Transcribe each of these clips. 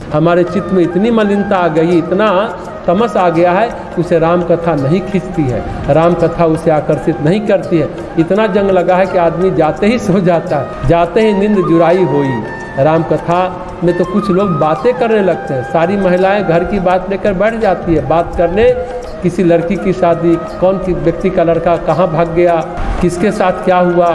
हमारे चित्त में इतनी मलिनता आ गई, इतना तमस आ गया है, उसे राम कथा नहीं खींचती है, राम कथा उसे आकर्षित नहीं करती है। इतना जंग लगा है कि आदमी जाते ही सो जाता है, जाते ही नींद जुराई होई। राम कथा में तो कुछ लोग बातें करने लगते हैं, सारी महिलाएं घर की बात लेकर बैठ जाती है बात करने, किसी लड़की की शादी, कौन किस व्यक्ति का लड़का कहाँ भाग गया, किसके साथ क्या हुआ,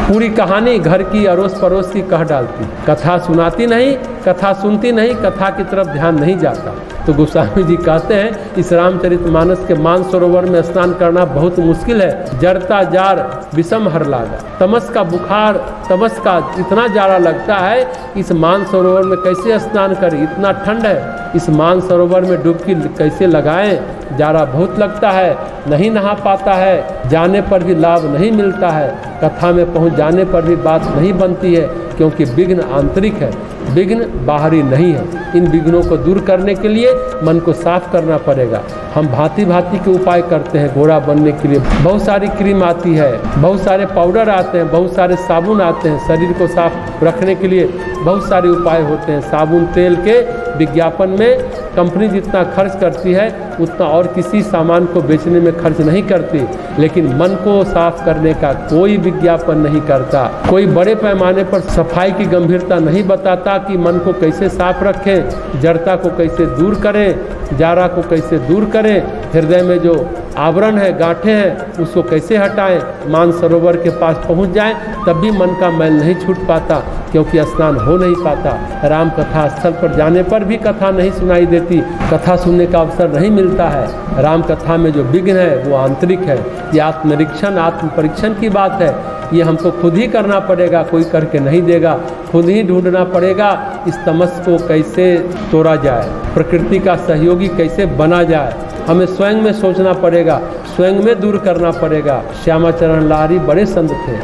पूरी कहानी घर की अड़ोस पड़ोस की कह डालती। कथा सुनाती नहीं, कथा सुनती नहीं, कथा की तरफ ध्यान नहीं जाता। तो गोस्वामी जी कहते हैं इस रामचरितमानस के मानसरोवर में स्नान करना बहुत मुश्किल है। जरता जार विषम हर लागा, तमस का बुखार, तमस का इतना जाड़ा लगता है, इस मानसरोवर में कैसे स्नान करें, इतना ठंड है, इस मानसरोवर में डुबकी कैसे लगाएं, जाड़ा बहुत लगता है, नहीं नहा पाता है, जाने पर भी लाभ नहीं मिलता है, कथा में पहुंच जाने पर भी बात नहीं बनती है, क्योंकि विघ्न आंतरिक है, विघ्न बाहरी नहीं है। इन विघ्नों को दूर करने के लिए मन को साफ करना पड़ेगा। हम भांति भांति के उपाय करते हैं गोरा बनने के लिए, बहुत सारी क्रीम आती है, बहुत सारे पाउडर आते हैं, बहुत सारे साबुन आते हैं, शरीर को साफ रखने के लिए बहुत सारे उपाय होते हैं। साबुन तेल के विज्ञापन में कंपनी जितना खर्च करती है उतना और किसी सामान को बेचने में खर्च नहीं करती, लेकिन मन को साफ करने का कोई विज्ञापन नहीं करता। कोई बड़े पैमाने पर सफाई की गंभीरता नहीं बताता कि मन को कैसे साफ रखें, जड़ता को कैसे दूर करें, जारा को कैसे दूर करें, हृदय में जो आवरण है, गांठें हैं, उसको कैसे हटाएं। मानसरोवर के पास पहुंच जाएं तब भी मन का मैल नहीं छूट पाता, क्योंकि स्नान हो नहीं पाता। राम कथा स्थल पर जाने पर भी कथा नहीं सुनाई देती, कथा सुनने का अवसर नहीं मिलता है। राम कथा में जो विघ्न है वो आंतरिक है। ये आत्मनिरीक्षण, आत्म परीक्षण की बात है, ये हमको खुद ही करना पड़ेगा, कोई करके नहीं देगा। खुद ही ढूंढना पड़ेगा इस तमस को कैसे तोड़ा जाए, प्रकृति का सहयोगी कैसे बना जाए, हमें स्वयं में सोचना पड़ेगा, स्वयं में दूर करना पड़ेगा। श्यामाचरण लाहिड़ी बड़े संत थे,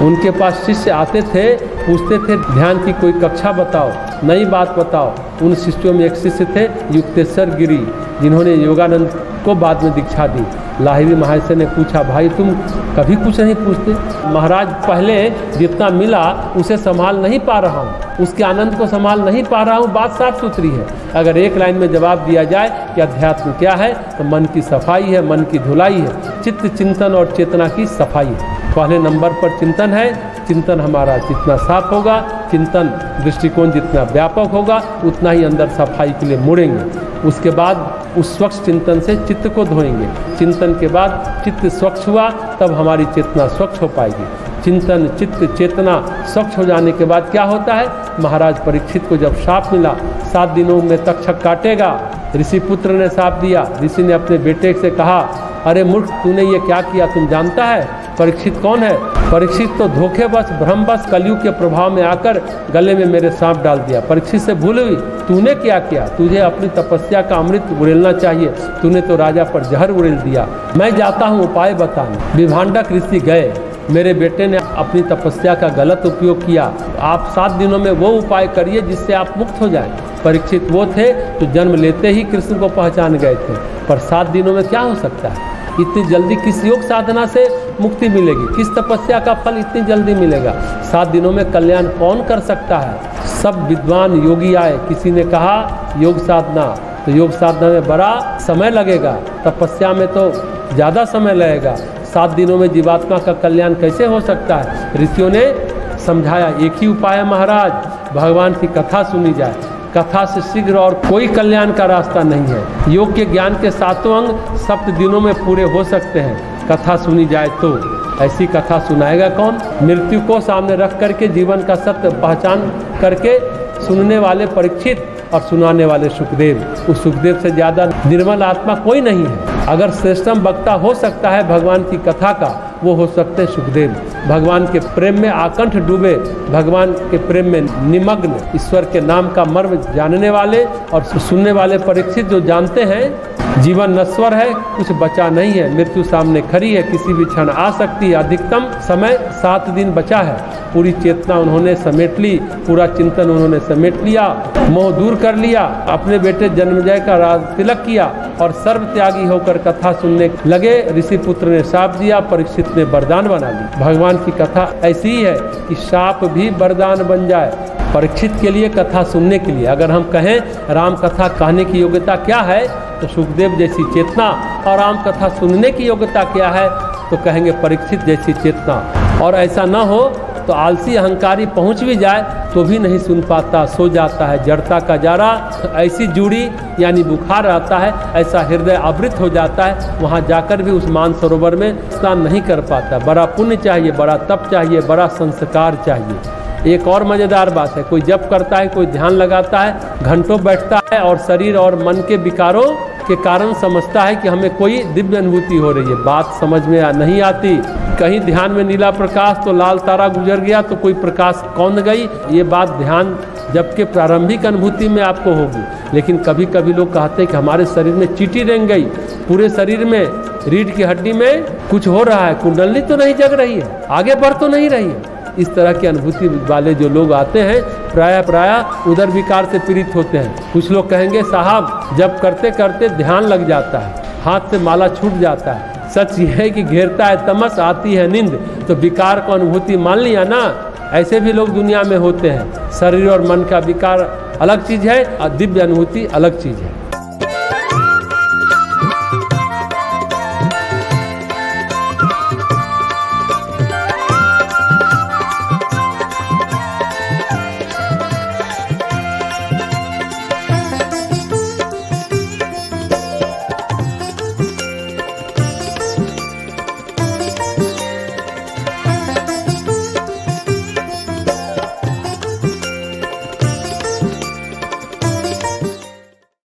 उनके पास शिष्य आते थे, पूछते थे ध्यान की कोई कक्षा बताओ, नई बात बताओ। उन शिष्यों में एक शिष्य थे युक्तेश्वर गिरी, जिन्होंने योगानंद को बाद में दीक्षा दी। लाहिड़ी महाशय ने पूछा, भाई तुम कभी कुछ नहीं पूछते? महाराज पहले जितना मिला उसे संभाल नहीं पा रहा हूँ, उसके आनंद को संभाल नहीं पा रहा हूँ। बात साफ सुथरी है। अगर एक लाइन में जवाब दिया जाए कि अध्यात्म क्या है, तो मन की सफाई है, मन की धुलाई है, चित्त चिंतन और चेतना की सफाई है। पहले नंबर पर चिंतन है, चिंतन हमारा जितना साफ होगा, चिंतन दृष्टिकोण जितना व्यापक होगा, उतना ही अंदर सफाई के लिए मुड़ेंगे। उसके बाद उस स्वच्छ चिंतन से चित्त को धोएंगे, चिंतन के बाद चित्त स्वच्छ हुआ तब हमारी चेतना स्वच्छ हो पाएगी। चिंतन चित्त चेतना स्वच्छ हो जाने के बाद क्या होता है? महाराज परीक्षित को जब शाप मिला, 7 दिनों में तक्षक काटेगा, ऋषि पुत्र ने शाप दिया। ऋषि ने अपने बेटे से कहा, अरे मूर्ख, तूने ये क्या किया, तुम जानता है परीक्षित कौन है? परीक्षित तो धोखेबस भ्रमबस कलयुग के प्रभाव में आकर गले में मेरे सांप डाल दिया। परीक्षित से भूल हुई, तूने क्या किया? तुझे अपनी तपस्या का अमृत उड़ेलना चाहिए, तूने तो राजा पर जहर उड़ेल दिया। मैं जाता हूँ उपाय बताने। विभांडक ऋषि गए, मेरे बेटे ने अपनी तपस्या का गलत उपयोग किया, आप 7 दिनों में वो उपाय करिए जिससे आप मुक्त हो जाएं। परीक्षित वो थे जो जन्म लेते ही कृष्ण को पहचान गए थे, पर 7 दिनों में क्या हो सकता है? इतनी जल्दी किस योग साधना से मुक्ति मिलेगी? किस तपस्या का फल इतनी जल्दी मिलेगा? 7 दिनों में कल्याण कौन कर सकता है? सब विद्वान योगी आए, किसी ने कहा योग साधना, तो योग साधना में बड़ा समय लगेगा, तपस्या में तो ज़्यादा समय लगेगा। 7 दिनों में जीवात्मा का कल्याण कैसे हो सकता है? ऋषियों ने समझाया, एक ही उपाय है महाराज, भगवान की कथा सुनी जाए। कथा से शीघ्र और कोई कल्याण का रास्ता नहीं है। योग के ज्ञान के 7 अंग 7 दिनों में पूरे हो सकते हैं, कथा सुनी जाए तो। ऐसी कथा सुनाएगा कौन? मृत्यु को सामने रख करके जीवन का सत्य पहचान करके सुनने वाले परीक्षित और सुनाने वाले सुखदेव। उस सुखदेव से ज़्यादा निर्मल आत्मा कोई नहीं है। अगर श्रेष्ठतम वक्ता हो सकता है भगवान की कथा का, वो हो सकते हैं सुखदेव। भगवान के प्रेम में आकंठ डूबे, भगवान के प्रेम में निमग्न, ईश्वर के नाम का मर्म जानने वाले और सुनने वाले परीक्षित जो जानते हैं जीवन नश्वर है, कुछ बचा नहीं है, मृत्यु सामने खड़ी है, किसी भी क्षण आ सकती है, अधिकतम समय 7 दिन बचा है। पूरी चेतना उन्होंने समेट ली, पूरा चिंतन उन्होंने समेट लिया, मोह दूर कर लिया, अपने बेटे जन्मेजय का राज तिलक किया और सर्व त्यागी होकर कथा सुनने लगे। ऋषि पुत्र ने शाप दिया, परीक्षित ने वरदान बना ली। भगवान की कथा ऐसी ही है कि शाप भी वरदान बन जाए परीक्षित के लिए, कथा सुनने के लिए। अगर हम कहें राम कथा कहने की योग्यता क्या है, तो सुखदेव जैसी चेतना, और राम कथा सुनने की योग्यता क्या है, तो कहेंगे परीक्षित जैसी चेतना। और ऐसा न हो तो आलसी अहंकारी पहुंच भी जाए तो भी नहीं सुन पाता, सो जाता है। जड़ता का जारा ऐसी जुड़ी यानी बुखार आता है, ऐसा हृदय आवृत हो जाता है, वहाँ जाकर भी उस मानसरोवर में स्नान नहीं कर पाता। बड़ा पुण्य चाहिए, बड़ा तप चाहिए, बड़ा संस्कार चाहिए। एक और मज़ेदार बात है, कोई जप करता है, कोई ध्यान लगाता है, घंटों बैठता है और शरीर और मन के विकारों के कारण समझता है कि हमें कोई दिव्य अनुभूति हो रही है। बात समझ में नहीं आती। कहीं ध्यान में नीला प्रकाश तो लाल तारा गुजर गया तो कोई प्रकाश कौन गई, ये बात ध्यान जबकि प्रारंभिक अनुभूति में आपको होगी। लेकिन कभी कभी लोग कहते हैं कि हमारे शरीर में चींटी रेंग गई, पूरे शरीर में रीढ़ की हड्डी में कुछ हो रहा है, कुंडली तो नहीं जग रही है, आगे बढ़ तो नहीं रही है। इस तरह की अनुभूति वाले जो लोग आते हैं प्रायः उदर विकार से पीड़ित होते हैं। कुछ लोग कहेंगे साहब जब करते करते ध्यान लग जाता है, हाथ से माला छूट जाता है। सच ये है कि घेरता है तमस, आती है नींद, तो विकार को अनुभूति मान लिया ना। ऐसे भी लोग दुनिया में होते हैं। शरीर और मन का विकार अलग चीज़ है और दिव्य अनुभूति अलग चीज़ है।